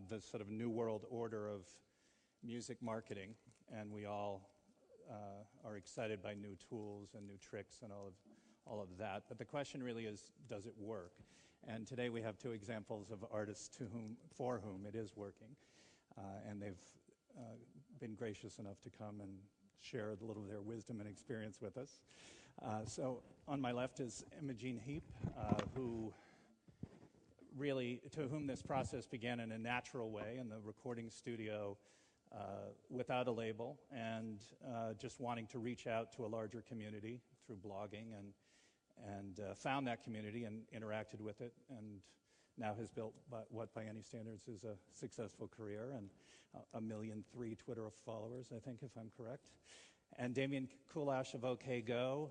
the sort of new world order of music marketing, and we all are excited by new tools and new tricks and all of that. But the question really is, does it work? And today we have two examples of artists for whom it is working, and they've been gracious enough to come and share a little of their wisdom and experience with us. So on my left is Imogen Heap, to whom this process began in a natural way in the recording studio without a label, and just wanting to reach out to a larger community through blogging, and found that community and interacted with it, and now has built what by any standards is a successful career, and 1.3 million Twitter followers, I think, if I'm correct. And Damian Kulash of OK Go,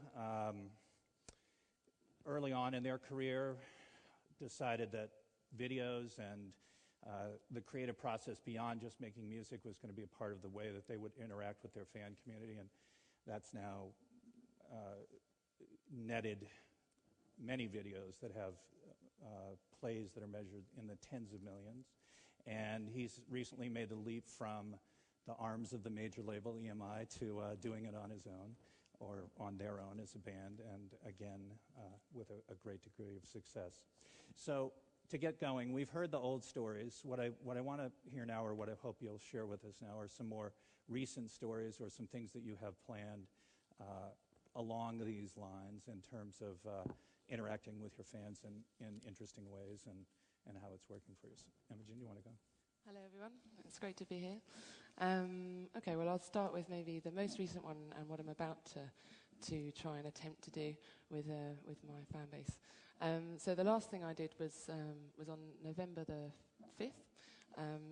early on in their career, decided that videos and the creative process beyond just making music was going to be a part of the way that they would interact with their fan community, and that's now netted many videos that have plays that are measured in the tens of millions. And he's recently made the leap from the arms of the major label, EMI, to doing it on his own, or on their own as a band, and again, with a great degree of success. So to get going, we've heard the old stories. What I want to hear now, or what I hope you'll share with us now, are some more recent stories or some things that you have planned along these lines in terms of interacting with your fans in interesting ways, and how it's working for you. Imogen, you want to go? Hello, everyone. It's great to be here. Okay, well, I'll start with maybe the most recent one and what I'm about to try and attempt to do with my fan base. So the last thing I did was on November the 5th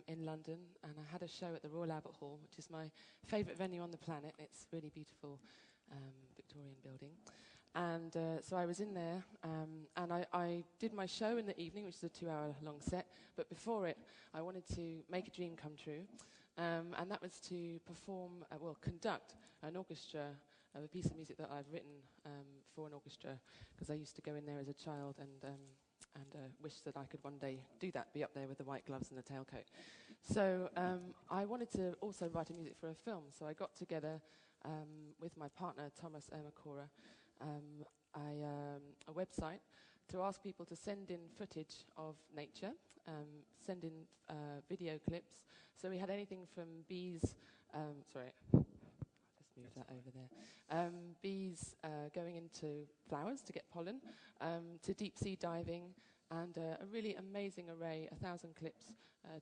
in London, and I had a show at the Royal Albert Hall, which is my favourite venue on the planet. It's a really beautiful Victorian building. And so I was in there, and I did my show in the evening, which is a 2-hour-long set. But before it, I wanted to make a dream come true, and that was to conduct an orchestra of a piece of music that I've written for an orchestra, because I used to go in there as a child and wish that I could one day do that, be up there with the white gloves and the tailcoat. So I wanted to also write a music for a film, so I got together with my partner, Thomas Ermakora, a website to ask people to send in footage of nature, send in video clips. So we had anything from bees, I'll just move that over there, bees going into flowers to get pollen, to deep sea diving, and a really amazing array, 1,000 clips,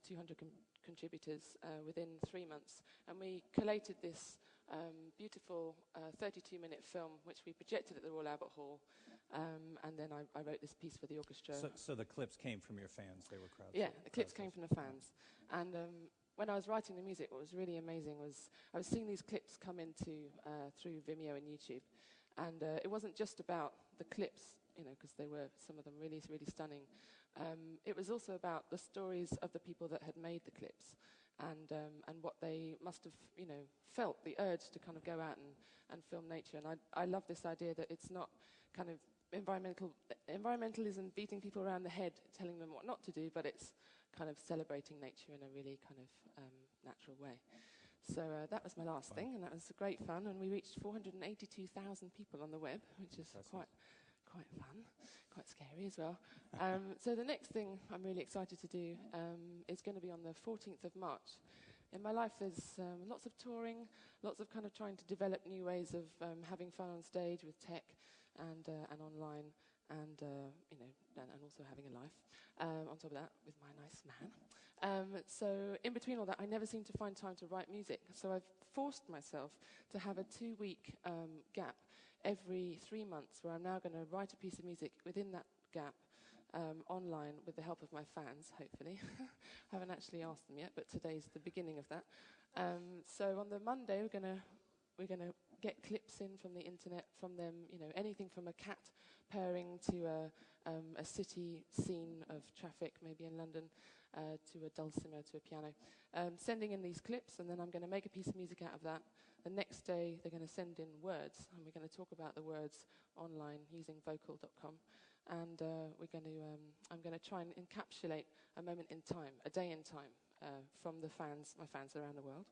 200 contributors within 3 months. And we collated this beautiful 32-minute film, which we projected at the Royal Albert Hall, and then I wrote this piece for the orchestra. So the clips came from your fans? They were crowdsourced? Yeah, the clips came from the fans. And when I was writing the music, what was really amazing was I was seeing these clips come into through Vimeo and YouTube, and it wasn't just about the clips, because they were, some of them, really, really stunning. It was also about the stories of the people that had made the clips, and what they must have, felt, the urge to kind of go out and film nature. And I love this idea that it's not kind of environmentalism beating people around the head, telling them what not to do, but it's kind of celebrating nature in a really kind of natural way. So that was my last thing, and that was great fun. And we reached 482,000 people on the web, which is quite fun, quite scary as well. So the next thing I'm really excited to do is going to be on the 14th of March. In my life, there's lots of touring, lots of kind of trying to develop new ways of having fun on stage with tech and online, and also having a life on top of that with my nice man. So in between all that, I never seem to find time to write music. So I've forced myself to have a 2-week gap every 3 months, where I'm now going to write a piece of music within that gap, online, with the help of my fans, hopefully. Haven't actually asked them yet, but today's the beginning of that. So on the Monday, we're gonna get clips in from the internet, from them, anything from a cat purring to a city scene of traffic, maybe in London, to a dulcimer, to a piano. Sending in these clips, and then I'm going to make a piece of music out of that. The next day, they're going to send in words, and we're going to talk about the words online using vocal.com. And I'm going to try and encapsulate a moment in time, a day in time, from the fans, my fans around the world.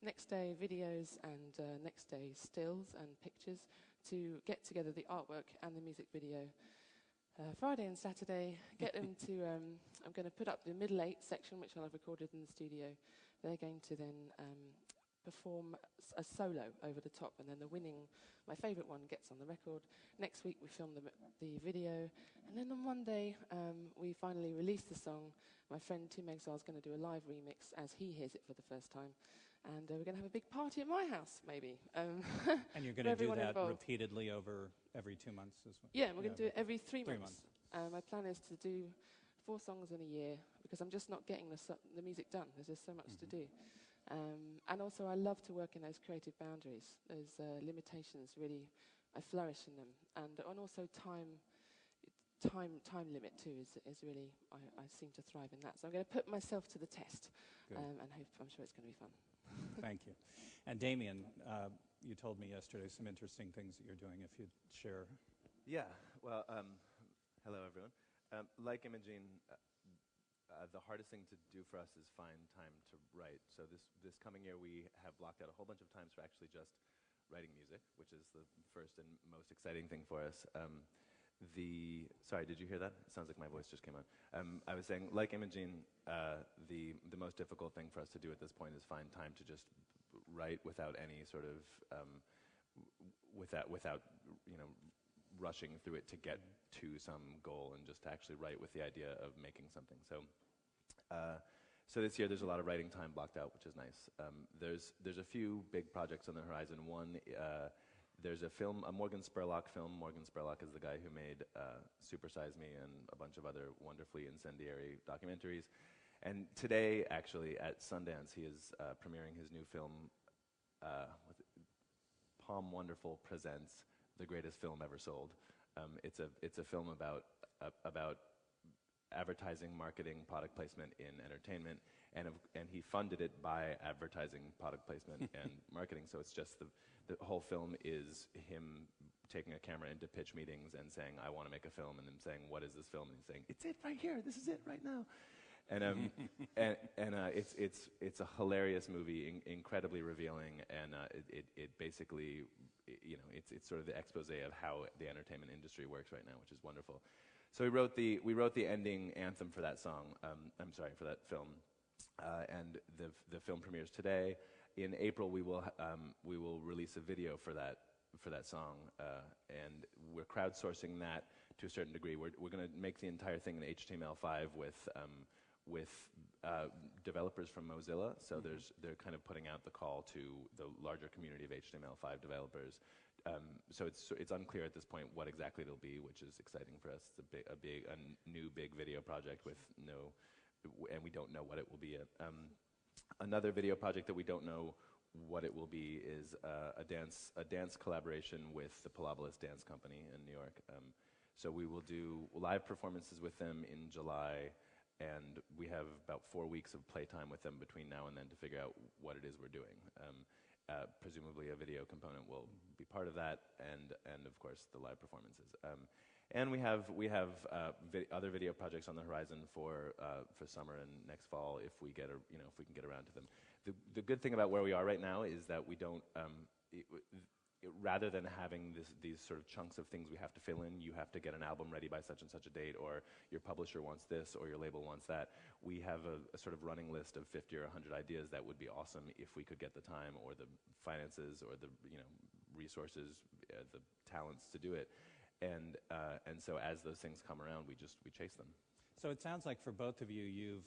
Next day, videos, and next day, stills and pictures to get together the artwork and the music video. Friday and Saturday, get them to, I'm going to put up the middle 8 section, which I'll have recorded in the studio. They're going to then perform a solo over the top, and then the winning, my favourite one, gets on the record. Next week we film the video, and then on one day we finally release the song. My friend Tim Exile is going to do a live remix as he hears it for the first time, and we're going to have a big party at my house, maybe. And you're going to do that involved. repeatedly over every 2 months as well? Yeah, we're going to do it every 3 months. 3 months. My plan is to do 4 songs in a year, because I'm just not getting the music done. There's just so much to do. And also I love to work in those creative boundaries. Those limitations, really, I flourish in them. And also time limit too is really, I seem to thrive in that. So I'm going to put myself to the test, and I'm sure it's going to be fun. Thank you. And Damian, you told me yesterday some interesting things that you're doing, if you'd share. Yeah, well, hello everyone. Like Imogen, the hardest thing to do for us is find time to write. So this coming year we have blocked out a whole bunch of times for actually just writing music, which is the first and most exciting thing for us. Sorry, did you hear that? It sounds like my voice just came on. I was saying, like Imogen, the most difficult thing for us to do at this point is find time to just write without any sort of, without rushing through it to get to some goal, and just to actually write with the idea of making something. So this year there's a lot of writing time blocked out, which is nice. There's a few big projects on the horizon. One, there's a film, a Morgan Spurlock film. Morgan Spurlock is the guy who made Super Size Me and a bunch of other wonderfully incendiary documentaries. And today, actually, at Sundance, he is premiering his new film, Palm Wonderful Presents The Greatest Film Ever Sold. It's a film about advertising, marketing, product placement in entertainment, and he funded it by advertising, product placement, and marketing. So it's just the whole film is him taking a camera into pitch meetings and saying, I want to make a film, and then saying, what is this film? And he's saying, it's it right here, this is it right now. And it's a hilarious movie, incredibly revealing, and it basically, it's sort of the expose of how the entertainment industry works right now, which is wonderful. So we wrote the ending anthem for that song. For that film, and the film premieres today. In April, we will release a video for that song, and we're crowdsourcing that to a certain degree. We're going to make the entire thing in HTML5 with developers from Mozilla. So they're kind of putting out the call to the larger community of HTML5 developers. So it's unclear at this point what exactly it'll be, which is exciting for us. It's a new big video project and we don't know what it will be. Another video project that we don't know what it will be is a dance collaboration with the Palabolas Dance Company in New York. So we will do live performances with them in July, and we have about 4 weeks of playtime with them between now and then to figure out what it is we're doing. Presumably a video component will be part of that, and of course the live performances. And we have other video projects on the horizon for summer and next fall if we can get around to them. The good thing about where we are right now is that we don't. Rather than having these sort of chunks of things we have to fill in, you have to get an album ready by such and such a date, or your publisher wants this, or your label wants that. We have a sort of running list of 50 or 100 ideas that would be awesome if we could get the time or the finances or the resources, the talents to do it. And so as those things come around, we chase them. So it sounds like for both of you, you've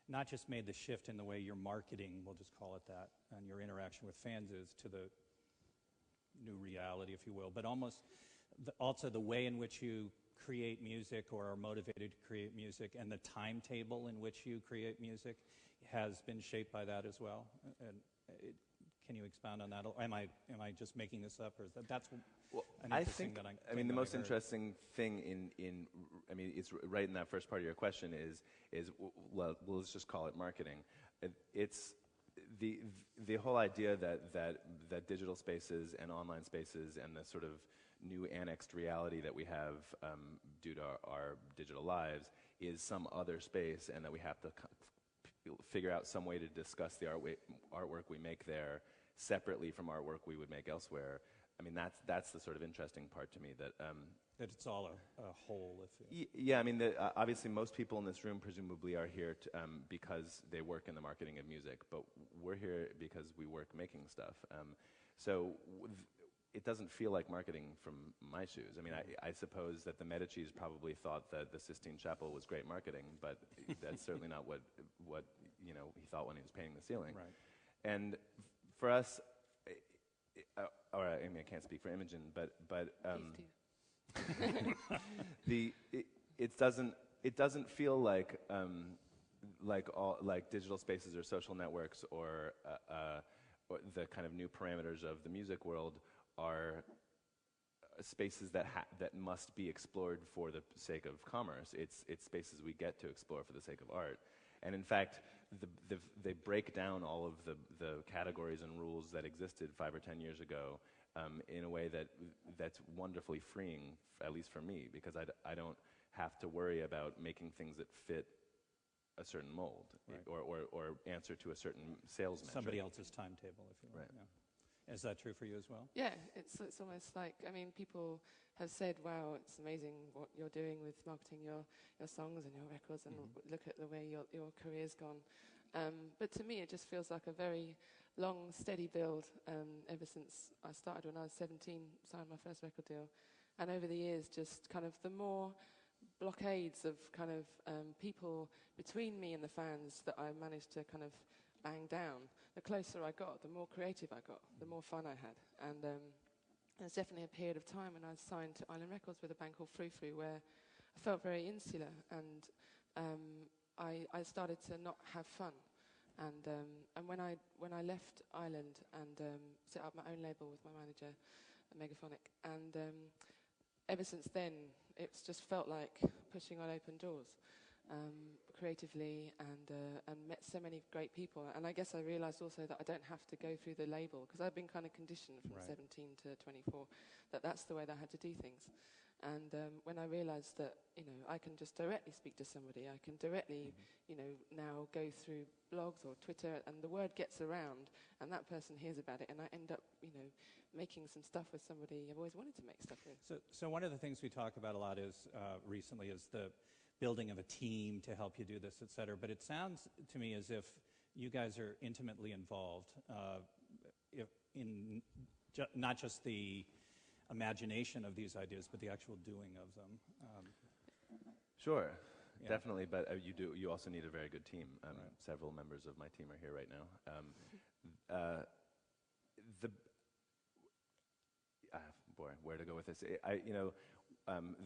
not just made the shift in the way you're marketing, we'll just call it that, and your interaction with fans is to the new reality, if you will, but also the way in which you create music or are motivated to create music, and the timetable in which you create music has been shaped by that as well. And can you expound on that? Or am I just making this up, or is that's an interesting that I mean, the most interesting thing it's right in that first part of your question is well, let's just call it marketing. It's the whole idea that digital spaces and online spaces and the sort of new annexed reality that we have due to our digital lives is some other space, and that we have to figure out some way to discuss the artwork we make there separately from artwork we would make elsewhere. I mean, that's the sort of interesting part to me, that it's all a whole. Yeah, I mean, obviously most people in this room presumably are here because they work in the marketing of music, but we're here because we work making stuff. So it doesn't feel like marketing from my shoes. I mean, I suppose that the Medicis probably thought that the Sistine Chapel was great marketing, but that's certainly not what he thought when he was painting the ceiling. Right. And for us, I mean, I can't speak for Imogen, but it doesn't feel like digital spaces or social networks or the kind of new parameters of the music world are spaces that must be explored for the sake of commerce. It's spaces we get to explore for the sake of art. And in fact, they break down all of the categories and rules that existed 5 or 10 years ago in a way that's wonderfully freeing, at least for me, because I don't have to worry about making things that fit a certain mold, right, or answer to a certain sales metric. Somebody else's timetable, if you will. Right. Yeah. Is that true for you as well? Yeah, it's almost like, I mean, people have said, wow, it's amazing what you're doing with marketing your songs and your records, and look at the way your career's gone. But to me, it just feels like a very long, steady build ever since I started when I was 17, signed my first record deal. And over the years, just kind of the more blockades of kind of people between me and the fans that I managed to kind of bang down, the closer I got, the more creative I got, the more fun I had. And there's definitely a period of time when I was signed to Island Records with a band called Frou Frou, where I felt very insular, and I started to not have fun. And when I left Ireland and set up my own label with my manager, Megaphonic, and ever since then, it's just felt like pushing on open doors creatively, and met so many great people. And I guess I realized also that I don't have to go through the label, because I've been kind of conditioned from 17 to 24 that that's the way that I had to do things. And when I realized that, I can just directly speak to somebody, I can directly, now go through blogs or Twitter, and the word gets around, and that person hears about it, and I end up, making some stuff with somebody I've always wanted to make stuff with. So one of the things we talk about a lot is, recently, is the building of a team to help you do this, et cetera. But it sounds to me as if you guys are intimately involved in not just the imagination of these ideas, but the actual doing of them. Sure, yeah. Definitely, but you also need a very good team. Right. Several members of my team are here right now. Where to go with this?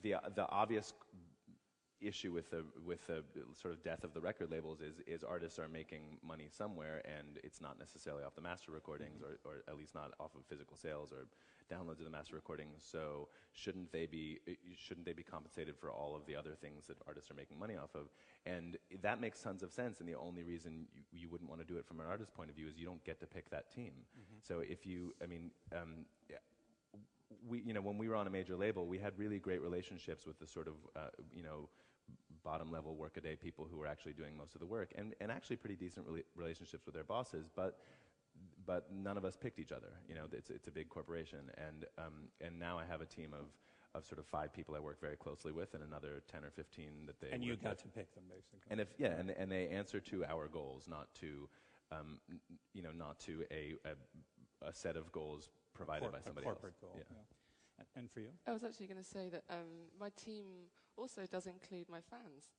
The obvious issue with the sort of death of the record labels is artists are making money somewhere, and it's not necessarily off the master recordings, or at least not off of physical sales or downloads of the master recordings. So shouldn't they be compensated for all of the other things that artists are making money off of? And that makes tons of sense. And the only reason you wouldn't want to do it from an artist's point of view is you don't get to pick that team. So if you, when we were on a major label, we had really great relationships with the sort of, bottom level workaday people who were actually doing most of the work, and actually pretty decent relationships with their bosses, but none of us picked each other. It's a big corporation, and now I have a team of sort of 5 people I work very closely with, and another 10 or 15 that they. And you got to pick them, basically. And and they answer to our goals, not to a set of goals provided by somebody else. A corporate goal. Yeah. And for you? I was actually going to say that my team also does include my fans.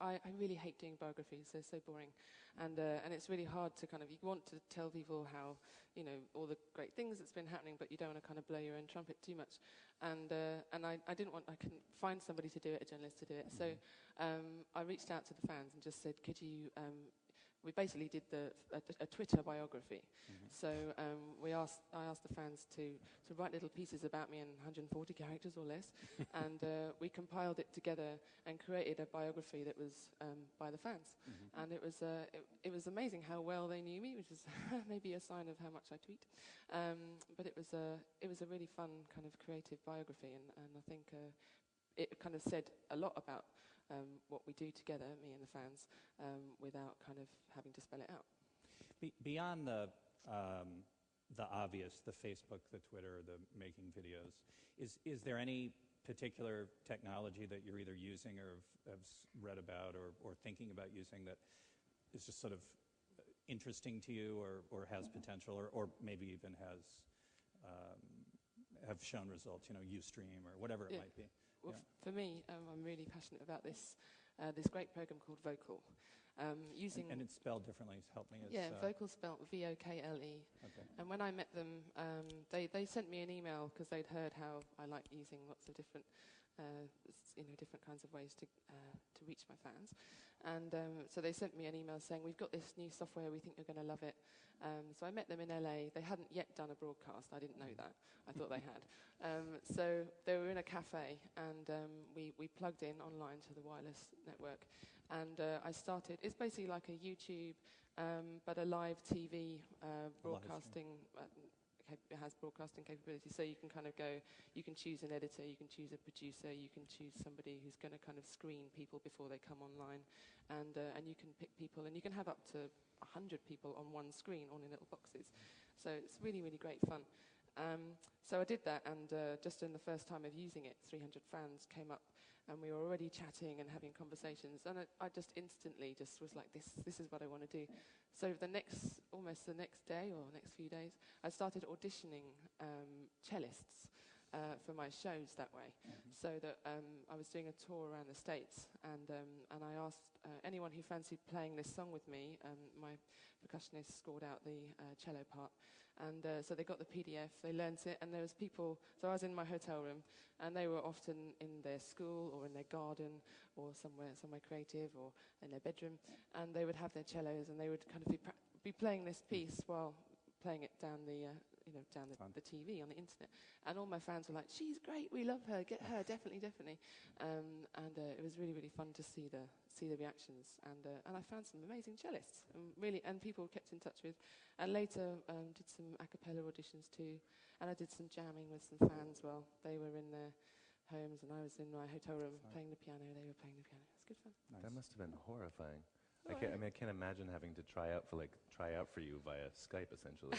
I really hate doing biographies; they're so boring, and it's really hard to kind of, you want to tell people how, all the great things that's been happening, but you don't want to kind of blow your own trumpet too much. And I couldn't find somebody to do it, a journalist to do it. So I reached out to the fans and just said, could you? We basically did a Twitter biography. So I asked the fans to write little pieces about me in 140 characters or less, and we compiled it together and created a biography that was by the fans. And it was amazing how well they knew me, which is maybe a sign of how much I tweet. But it was a really fun kind of creative biography, and I think it kind of said a lot about what we do together, me and the fans, without kind of having to spell it out. Beyond the obvious, the Facebook, the Twitter, the making videos, is there any particular technology that you're either using or have read about or thinking about using that is just sort of interesting to you or has potential or maybe even have shown results, Ustream or whatever it might be? Well, for me, I'm really passionate about this great program called Vocal. And it's spelled differently. Help me. Vocal spelled Vokle. Okay. And when I met them, they sent me an email because they'd heard how I like using lots of different, different kinds of ways to reach my fans. And so they sent me an email saying, we've got this new software, we think you're going to love it. So I met them in LA. They hadn't yet done a broadcast. I didn't know that. I thought they had. So they were in a cafe, and we plugged in online to the wireless network. And I started, it's basically like a YouTube, but a live TV broadcasting. It has broadcasting capability, so you can kind of go, you can choose an editor, you can choose a producer, you can choose somebody who's going to kind of screen people before they come online, and you can pick people, and you can have up to 100 people on one screen, all in little boxes. So it's really, really great fun. So I did that, and just in the first time of using it, 300 fans came up, and we were already chatting and having conversations, and I just instantly just was like, this is what I want to do. So almost the next day or next few days, I started auditioning cellists for my shows that way. So that I was doing a tour around the States, and I asked anyone who fancied playing this song with me. My percussionist scored out the cello part, and so they got the PDF, they learnt it, and there was people. So I was in my hotel room, and they were often in their school or in their garden or somewhere creative or in their bedroom, and they would have their cellos, and they would kind of be playing this piece while playing it down the TV on the internet. And all my fans were like, she's great, we love her, get her, definitely. And it was really, really fun to see the reactions. And I found some amazing cellists, and people kept in touch with. And later did some a cappella auditions too. And I did some jamming with some fans while they were in their homes and I was in my hotel room playing the piano, they were playing the piano. It was good fun. Nice. That must have been horrifying. I can't imagine having to try out for you via Skype, essentially.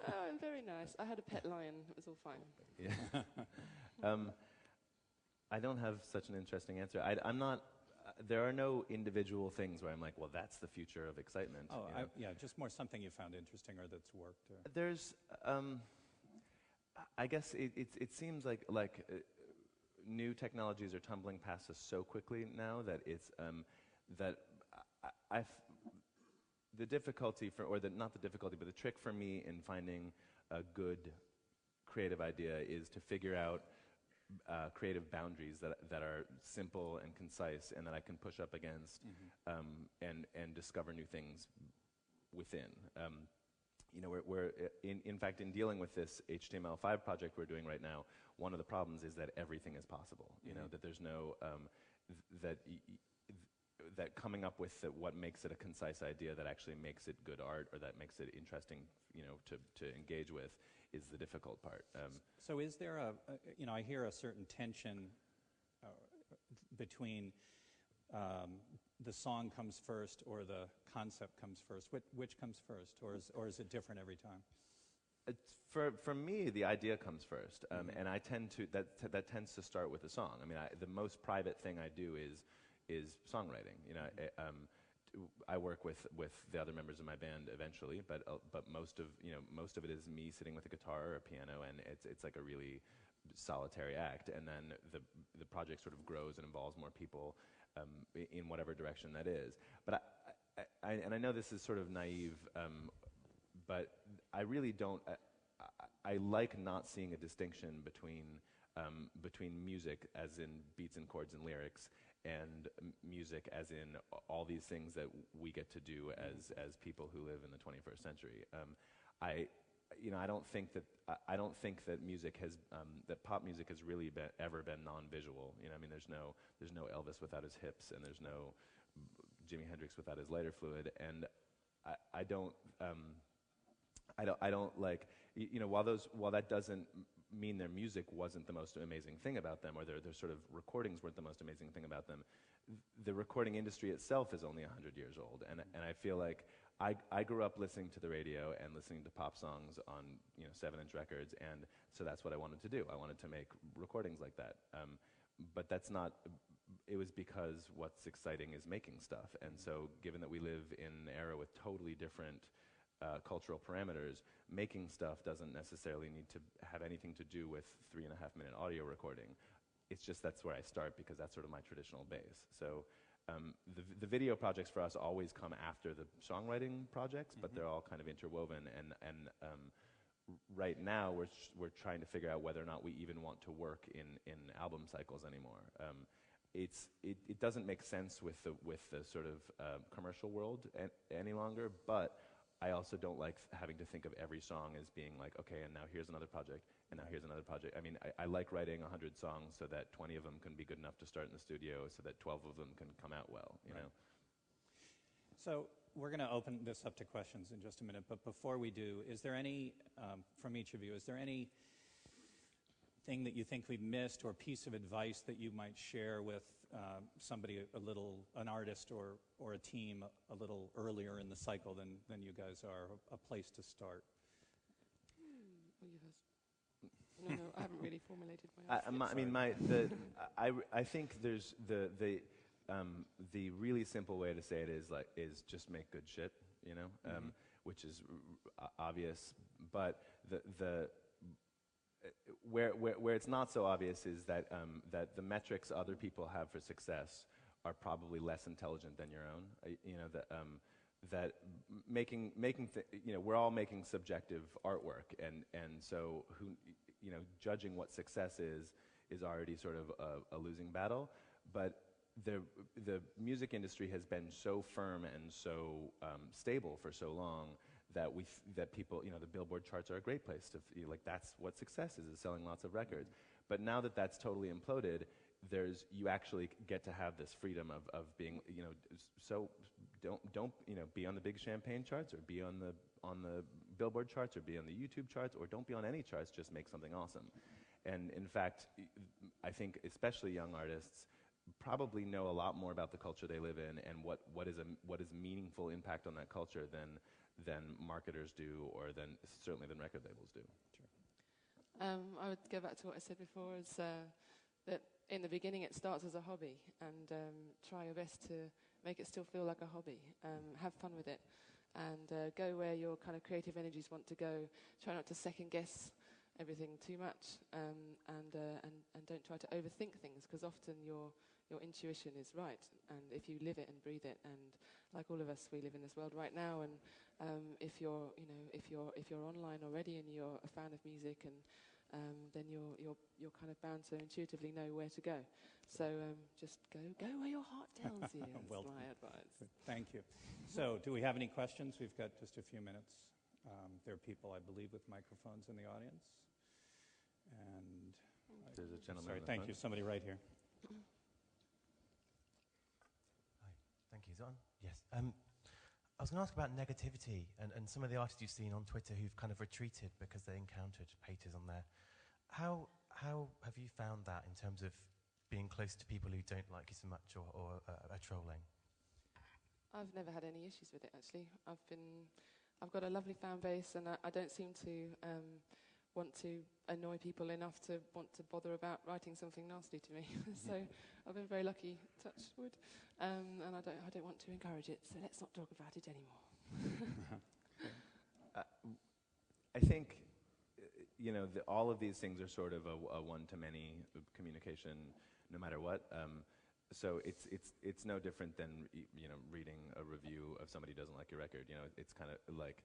Oh, very nice. I had a pet lion. It was all fine. Yeah. I don't have such an interesting answer. I'm not. There are no individual things where I'm like, well, that's the future of excitement. Oh, just more something you found interesting or that's worked. There's. I guess it seems like new technologies are tumbling past us so quickly now that it's that. The difficulty not the difficulty, but the trick for me in finding a good creative idea is to figure out creative boundaries that are simple and concise and that I can push up against and discover new things within. We're in fact, in dealing with this HTML5 project we're doing right now, one of the problems is that everything is possible. That there's no that coming up with what makes it a concise idea that actually makes it good art or that makes it interesting, to engage with, is the difficult part. So is there I hear a certain tension between the song comes first or the concept comes first. Which comes first, or is it different every time? For me, the idea comes first, and I tend to that tends to start with the song. I mean, the most private thing I do is songwriting. I work with the other members of my band eventually, but most of it is me sitting with a guitar or a piano, and it's like a really solitary act. And then the project sort of grows and involves more people in whatever direction that is. But I know this is sort of naive, but I really don't. I like not seeing a distinction between music, as in beats and chords and lyrics, and music as in all these things that we get to do as people who live in the 21st century. I don't think that music has that pop music has really ever been non-visual. I mean, there's no Elvis without his hips, and there's no Jimi Hendrix without his lighter fluid, and I don't like. while that doesn't mean their music wasn't the most amazing thing about them, or their sort of recordings weren't the most amazing thing about them, the recording industry itself is only 100 years old, and I feel like I grew up listening to the radio and listening to pop songs on 7-inch records, and so that's what I wanted to do. I wanted to make recordings like that, but that's not. It was because what's exciting is making stuff, and so given that we live in an era with totally different cultural parameters, making stuff doesn't necessarily need to have anything to do with 3.5-minute audio recording. It's just that's where I start because that's sort of my traditional base. So the video projects for us always come after the songwriting projects, but they're all kind of interwoven. And right now we're trying to figure out whether or not we even want to work in album cycles anymore. It doesn't make sense with the sort of commercial world any longer, but I also don't like having to think of every song as being like, okay, and now here's another project, and now here's another project. I mean, I like writing 100 songs so that 20 of them can be good enough to start in the studio, so that 12 of them can come out well, you know? So we're going to open this up to questions in just a minute, but before we do, is there any, from each of you, is there any thing that you think we've missed or piece of advice that you might share with somebody, an artist or a team a little earlier in the cycle than you guys are, a place to start? No, I haven't really formulated my answer. I think there's the really simple way to say it is just make good shit, which is obvious, but where it's not so obvious is that the metrics other people have for success are probably less intelligent than your own. That we're all making subjective artwork, and so judging what success is already sort of a losing battle. But the music industry has been so firm and so stable for so long that people, the Billboard charts are a great place to that's what success is selling lots of records. But now that that's totally imploded, you actually get to have this freedom of being, so don't be on the big champagne charts, or be on the Billboard charts, or be on the YouTube charts, or don't be on any charts, just make something awesome. And in fact, I think especially young artists probably know a lot more about the culture they live in and what is meaningful impact on that culture than marketers do, or certainly than record labels do. Sure. I would go back to what I said before, is that in the beginning it starts as a hobby, and try your best to make it still feel like a hobby. Have fun with it, and go where your kind of creative energies want to go. Try not to second guess everything too much, and don't try to overthink things, because often your intuition is right, and if you live it and breathe it, and like all of us, we live in this world right now, and if you're online already and you're a fan of music, and then you're kind of bound to intuitively know where to go. So just go where your heart tells you. That's my advice. Thank you. So do we have any questions? We've got just a few minutes. There are people, I believe, with microphones in the audience. And there's a gentleman. Sorry, thank you. Somebody right here. Hi, thank you. Is it on? Yes. I was going to ask about negativity and some of the artists you've seen on Twitter who've kind of retreated because they encountered haters on there. How have you found that in terms of being close to people who don't like you so much or are trolling? I've never had any issues with it, actually. I've got a lovely fan base, and I don't seem to want to annoy people enough to want to bother about writing something nasty to me. So I've been very lucky, touch wood, and I don't want to encourage it. So let's not talk about it anymore. I think all of these things are sort of a one-to-many communication, no matter what. So it's no different than reading a review of somebody who doesn't like your record. It's kind of like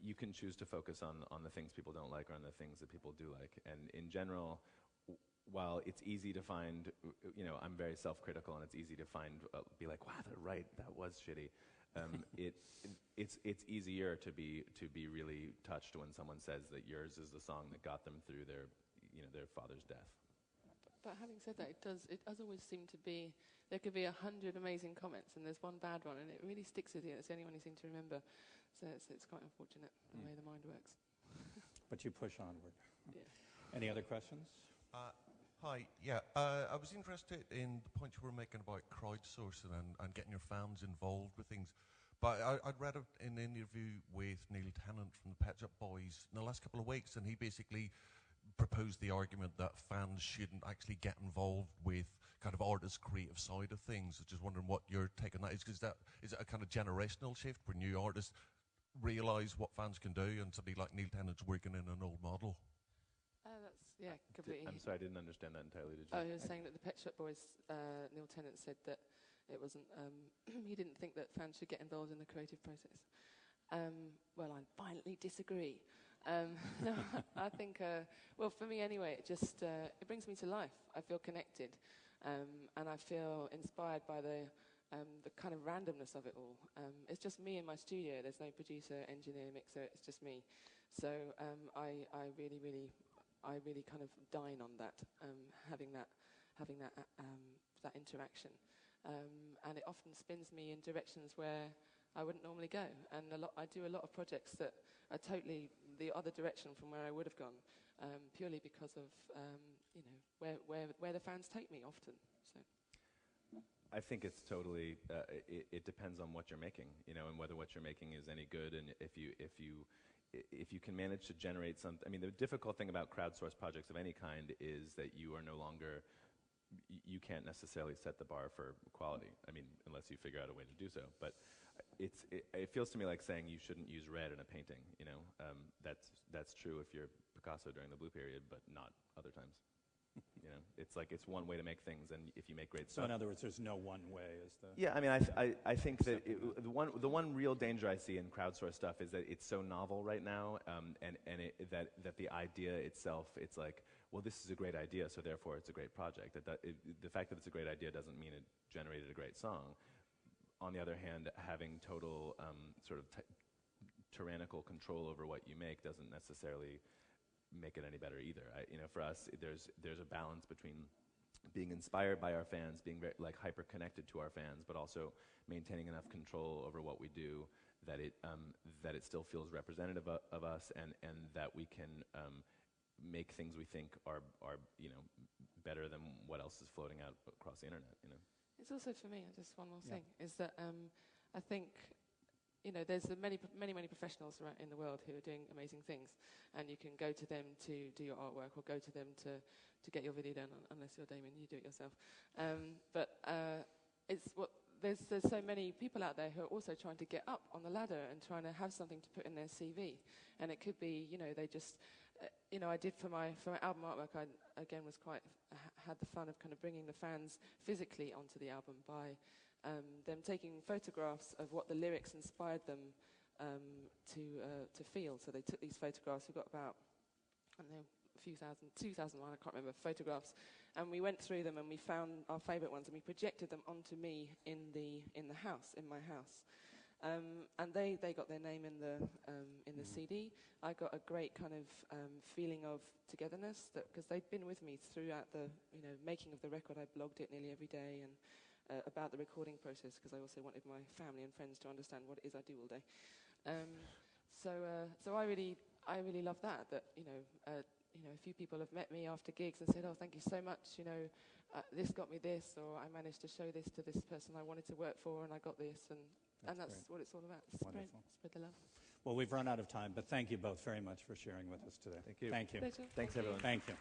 you can choose to focus on the things people don't like or on the things that people do like. And in general, while it's easy to find, I'm very self-critical, and it's easy to be like, wow, they're right, that was shitty. It's easier to be really touched when someone says that yours is the song that got them through their father's death. But having said that, it does always seem to be, there could be 100 amazing comments and there's one bad one, and it really sticks with you. It's the only one you seem to remember. So it's quite unfortunate the way the mind works. but you push onward. Yeah. Any other questions? Hi, yeah, I was interested in the point you were making about crowdsourcing and getting your fans involved with things. But I'd read an interview with Neil Tennant from the Pet Shop Boys in the last couple of weeks, and he basically proposed the argument that fans shouldn't actually get involved with kind of artist creative side of things. I was just wondering what your take on that is. Is it a kind of generational shift where new artists realise what fans can do, and somebody like Neil Tennant's working in an old model? Yeah, completely. I'm sorry, I didn't understand that entirely. Did you? Oh, he was saying that the Pet Shop Boys, Neil Tennant said that it wasn't, he didn't think that fans should get involved in the creative process. Well, I violently disagree. No, I think, well, for me anyway, it just, it brings me to life. I feel connected, and I feel inspired by the kind of randomness of it all. It's just me in my studio. There's no producer, engineer, mixer. It's just me. So I really kind of dine on that, having that interaction, and it often spins me in directions where I wouldn't normally go. And I do a lot of projects that are totally the other direction from where I would have gone, purely because of where the fans take me often. So. I think it's totally. It depends on what you're making, and whether what you're making is any good, and if you can manage to generate some. I mean, the difficult thing about crowdsourced projects of any kind is that you are no longer. You can't necessarily set the bar for quality. I mean, unless you figure out a way to do so. But it feels to me like saying you shouldn't use red in a painting. That's true if you're Picasso during the Blue Period, but not other times. It's like it's one way to make things, and if you make great stuff. So in other words, there's no one way, is the. Yeah, I mean, I think that the one real danger I see in crowdsourced stuff is that it's so novel right now, and that the idea itself, it's like, well, this is a great idea, so therefore it's a great project. The fact that it's a great idea doesn't mean it generated a great song. On the other hand, having total sort of tyrannical control over what you make doesn't necessarily make it any better either. For us, there's a balance between being inspired by our fans, being very, hyper connected to our fans, but also maintaining enough control over what we do that it still feels representative of us, and that we can make things we think are better than what else is floating out across the internet. It's also for me. Just one more thing is that I think. There's many professionals right in the world who are doing amazing things, and you can go to them to do your artwork, or go to them to get your video done. Unless you're Damien, you do it yourself. But there's so many people out there who are also trying to get up on the ladder and trying to have something to put in their CV. And it could be, they just, I did for my album artwork. I again had the fun of kind of bringing the fans physically onto the album by. Them taking photographs of what the lyrics inspired them to feel. So they took these photographs. We've got about, I don't know, a few thousand, 2,000, I can't remember, photographs. And we went through them and we found our favourite ones, and we projected them onto me in my house. And they got their name in the CD. I got a great kind of feeling of togetherness, because they'd been with me throughout the making of the record. I blogged it nearly every day, and about the recording process, because I also wanted my family and friends to understand what it is I do all day. So I really love that a few people have met me after gigs and said, "Oh, thank you so much. This got me this," or "I managed to show this to this person I wanted to work for, and I got this," and that's what it's all about. Spread the love. Well, we've run out of time, but thank you both very much for sharing with us today. Thank you. Thank you. Pleasure. Thanks, everyone. Thank you.